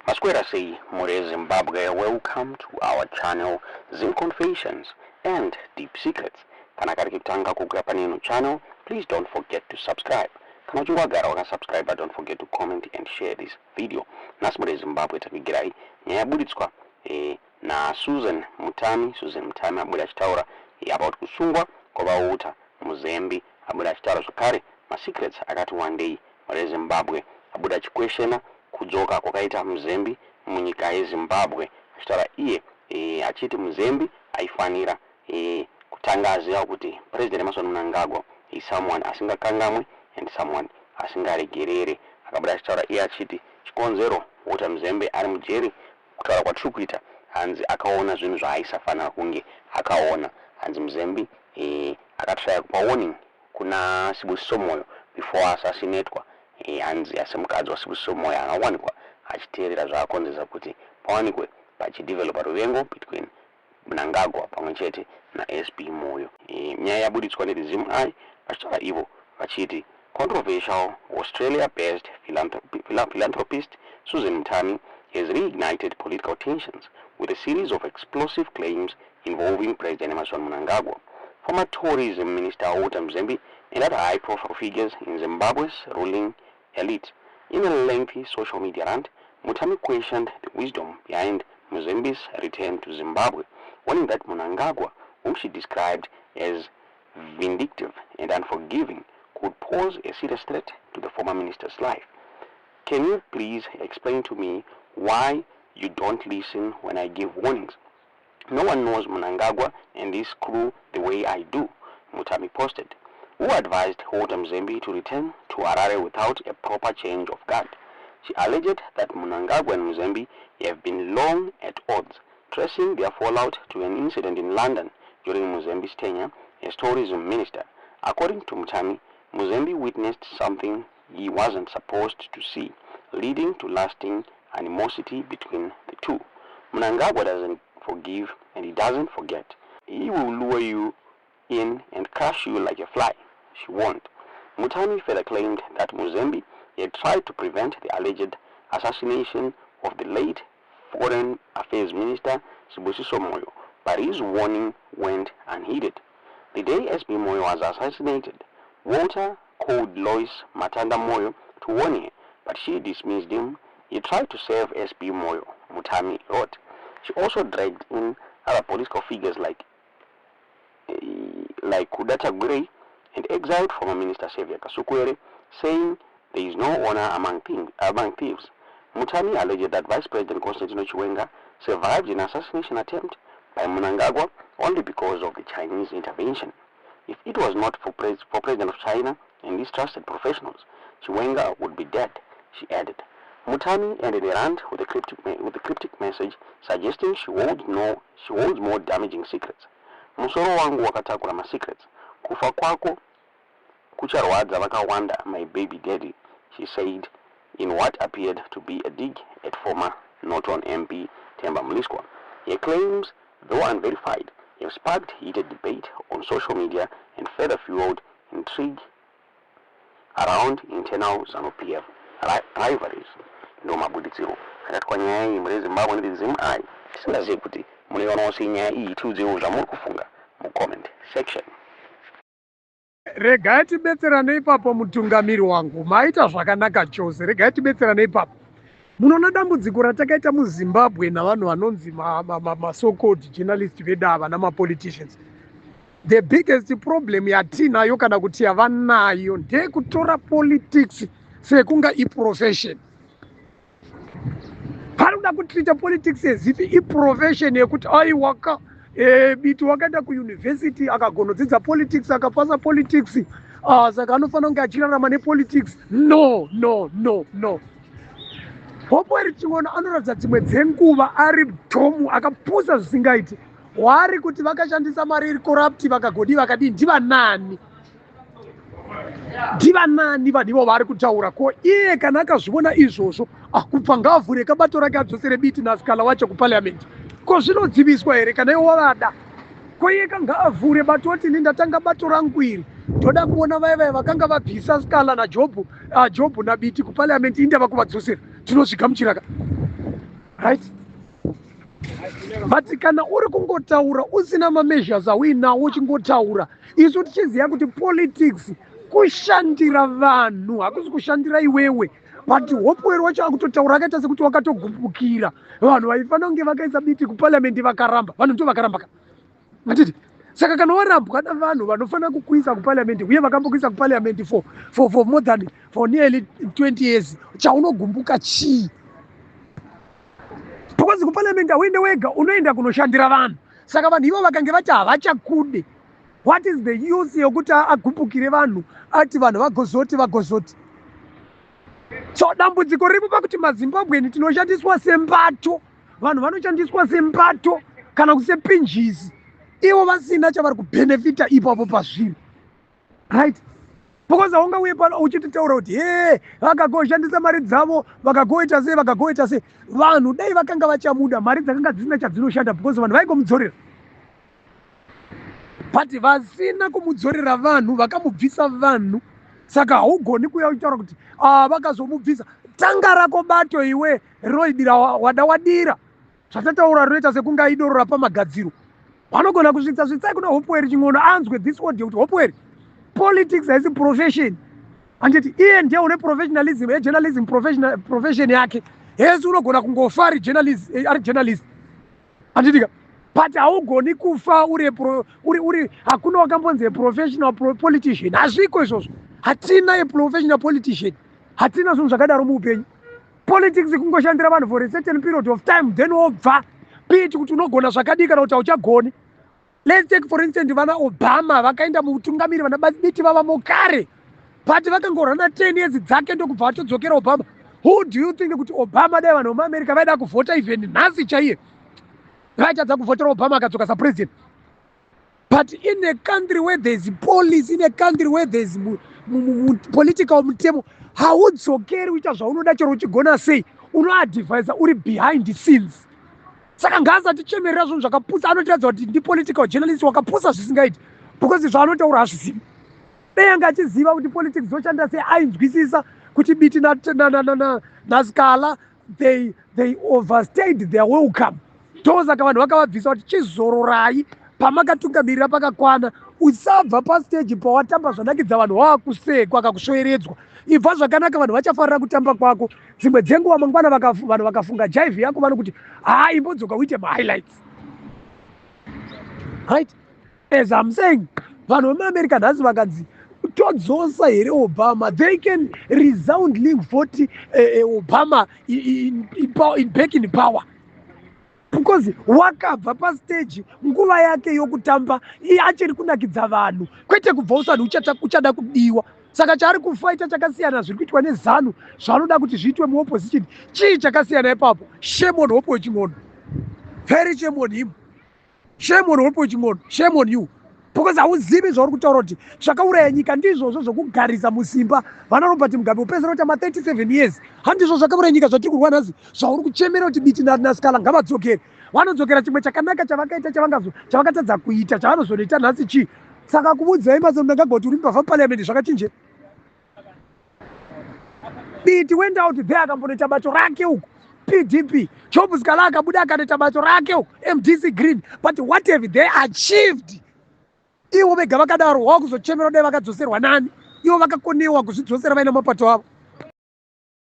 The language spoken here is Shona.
Masquera say, More Zimbabwe, welcome to our channel, Zim Confessions and Deep Secrets. Kana karikitanga kugura panino channel, please don't forget to subscribe. Kama uchingwagara wakasubscribe, don't forget to comment and share this video. Nasi More Zimbabwe tabigirai, nyayabuditswa na Susan Mutami abuda achitaura about kusungwa kwavauta muzembi abuda achitaura zvakare secrets akati one day More Zimbabwe abuda achikweshena kudzoka kwakaita muzembi munyika yeZimbabwe achitaura iye achiti muzembi aifanira kutanga aziva kuti President Emmerson Mnangagwa is someone asingakangamwe and someone asingaregerere. Akabuda achitaura iye achiti chikonzero wota muzembe ari mujeri kutaura kwatiri kuita hanzi akaona zvinhu zvaaisafanira kunge akaona. Hanzi muzembi akatraya kupa warning kuna Sibusiso Moyo before assassinatwa. Hanzi asemukadzi waSibusiso Moyo akawanikwa achiteerera zvaakonzesa kuti pawanikwe pachidevelopa ruvengo between Mnangagwa pamwe chete naSB Moyo. Nyaya yabuditswa neZim Eye vachitaura ivo vachiti controversial Australia-based philanthropist Susan Mutami has reignited political tensions with a series of explosive claims involving President Emmerson Mnangagwa, former tourism minister Walter Mzembe, and other high-profile figures in Zimbabwe's ruling elite. In a lengthy social media rant, Mutami questioned the wisdom behind Mzembe's return to Zimbabwe, warning that Mnangagwa, whom she described as vindictive and unforgiving, could pose a serious threat to the former minister's life. Can you please explain to me why you don't listen when I give warnings? No one knows Mnangagwa and his crew the way I do, Mutami posted. Who advised Walter Mzembe to return to Harare without a proper change of guard? She alleged that Mnangagwa and Mzembe have been long at odds, tracing their fallout to an incident in London during Mzembe's tenure as tourism minister. According to Mutami, Mzembe witnessed something he wasn't supposed to see, leading to lasting animosity between the two. Mnangagwa doesn't forgive and he doesn't forget. He will lure you in and crush you like a fly, she warned. Mutami further claimed that Mzembe had tried to prevent the alleged assassination of the late Foreign Affairs Minister Sibusiso Moyo, but his warning went unheeded. The day SB Moyo was assassinated, Walter called Lois Matanda Moyo to warn her, but she dismissed him. He tried to save SB Moyo, Mutami wrote. She also dragged in other political figures like Kudata Gray and exiled former Minister Xavier Kasukwere, saying there is no honor among thieves. Mutami alleged that Vice President Constantino Chiwenga survived an assassination attempt by Mnangagwa only because of the Chinese intervention. If it was not for President of China and his trusted professionals, Chiwenga would be dead, she added. Mutami ended the rant with a cryptic message suggesting she holds more damaging secrets. Musoro wangu wakatakura ma secrets. Kufa kwako kucharwadza vakawanda, my baby daddy, she said in what appeared to be a dig at former Norton MP Themba Mliswa. Her claims, though unverified, have sparked heated debate on social media and further fueled intrigue around internal ZANU-PF rivalries. Ndo mabuditsiro akati kwa nyaya iyi muri Zimbabwe ndi Zim Eye tisingazive kuti munoiona sei nyaya iyi tiudzewo zvamuri kufunga mucomment section. Regai tibetserane ipapo mutungamiri wangu, maita zvakanaka chose. Regai tibetserane ipapo. Munoona dambudziko ratakaita muZimbabwe navanhu vanonzi so-called journalists vedava namapoliticians. The biggest problem yatinayo kana kuti yavanayo ndeyekutora politics sekunga iprofession. Parikuda kutrita politics as if iprofession yekuti aiwaka biti wakaenda kuuniversity akagonodzidza politics akapasa politics saka anofanira kunge achirarama nepolitics. No. Popo richingona anoratidza dzimwe dzenguva ari tomu akapusa zvisingaiti. Wari kuti vakashandisa mari iri corrupt vakagodi vakadii ndivanani vadivo vari kutaura ko iye kana akazviona izvozvo kubva ngaavhure kabato rake adzosere biti nasikala wacho kuparliament. Ko zvinodziviswa here kana iwo vada? Ko iye kanga avhure bato oti ndatanga bato rangu iri ndoda kuona vaya vakanga vabvisa sikala naJobhu nabiti kuparliament indava kuvadzosera. Tinozvigamuchira ka right? But kana uri kungotaura usina mameasures awinawo uchingotaura, isu tichiziva kuti politics kushandira vanhu, hakusi kushandira iwewe. But Hopewell wacho akutotaura akaita sekuti wakatogumbukira vanhu vaifana kunge vakaisa biti kuparliament vakaramba, vanhu ndo vakaramba matiti. Saka kana warambwa navanhu vanofana kukuisa kuparliament uye vakambokuisa kuparliament for more than for nearly 20 years, chaunogumbuka chii? Because kuparliament awende wega, unoenda kunoshandira vanhu. Saka vanhu ivo vakange vati havachakude, what is the use yokuti agumbukire vanhu ati vanhu vagozoti? So dambudziko riri pakuti maZimbabwean tinoshandiswa sembato, vanhu vanoshandiswa sembato kana kusepinjisi, ivo vasina chavari kubhenefita ipapo pazviri, right? Because haungauye pano uchititaura kuti vakagoshandisa mari dzavo vakagoita sei. Vanhu dai vakanga vachamuda, mari dzakanga dzisina chadzinoshanda because vanhu vaikomudzorera. But vasina kumudzorera vanhu, vakamubvisa vanhu. Saka haugoni kuya uchitaura kuti vakazomubvisa. Tanga rako bato iwe rinoidira wada wadira. Zvatataura rinoita sekunge aidorora pamagadziro. Vanogona kusvitsa svitsai kuna Hopewell ching'ono anzwe this audio kuti Hopewell, politics haisi profession. Anditi iye ndiye une professionalism yejournalism profession yake. Yesu unogona kungofa ari journalist. Anditika but haugoni kufa uri hakuna wakambonzi professional politician. Hazviko izvozvo. Hatina professional politician. Hatina zvinhu zvakadaro muupenyu. Politics kungoshandira vanhu for a certain period of time then wobva. Piti kuti unogona zvakadii kana kuti hauchagoni. Let's take for instance vana Obama vakaenda muutungamiri vana biti vavamo kare. But vakangorana 10 years dzake ndokubva vatodzokera Obama. Who do you think kuti Obama dai vanhu vemuAmerica vaida kuvhota even nhasi chaiye? Vaitadza kuvhotera Obama akadzoka sapresident. But in a country where there is police, in a country where there is political mutemo, haudzokeri uita zvaunoda chero uchigona sei, unoadvisa uri behind the scenes. Saka ngaasati chemerera zvinhu zvakapusa, anotiradza kuti ndi political journalist wakapusa zvisingaiti because zvaanotaura hazvizivi. Dai anga achiziva kuti politics dzoshanda sei ainzwisisa kuti biti naScala they overstayed their welcome. Ndosaka vanhu vakavabvisa kuti chizororai pamakatungamirira pakakwana, usabva pastage pawatamba zvanakidza vanhu vakusekwa kakusvoeredzwa. Ibva zvakanaka vanhu vachafarira kutamba kwako. Dzimwe dzenguva mangwana vanhu vakafunga jive yako vanokuti imbodzoka uite mahighlights, right? As I'm saying, vanhu vemuAmerica nhasi vakanzi todzosa here Obama, they can resoundly vote Obama back in power. Because wakabva pastage nguva yake yokutamba achiri kunakidza vanhu, kwete kubva usani uchada kudiwa. Saka chaari kufaita chakasiyana zviri kuitwa neZANU zvanoda kuti zviitwe muopposition. Chii chakasiyana ipapo? Shame on Hopewell ching'ono. Very shame on him. Shame on Hopewell ching'ono. Shame on you. Because hauzivi zvauri kutaura kuti zvakauraya nyika ndizvozvo zvokugarisa musimba vana Robert Mugabe upezera kuti 37 years. Handizvo zvakauraya nyika zvatiri kurwa nhasi, zvauri kuchemera kuti biti naScala ngavadzokere. Vanodzokera chimwe chakanaka chavakaita chavakatadza kuita chavanozoita nhasi chii? Saka kuudzai mazano ndakagoti uri mbavha parliament zvakachinje. Biti went out there akambonoita bato rake uko PDP. Job Scala akabuda akanoita bato rake uko MDC Green. But what have they achieved? Ivo vega vakadaro wakuzochemera dai vakadzoserwa nani? Ivo vakakonewa kuzvidzosera vaina mapato avo.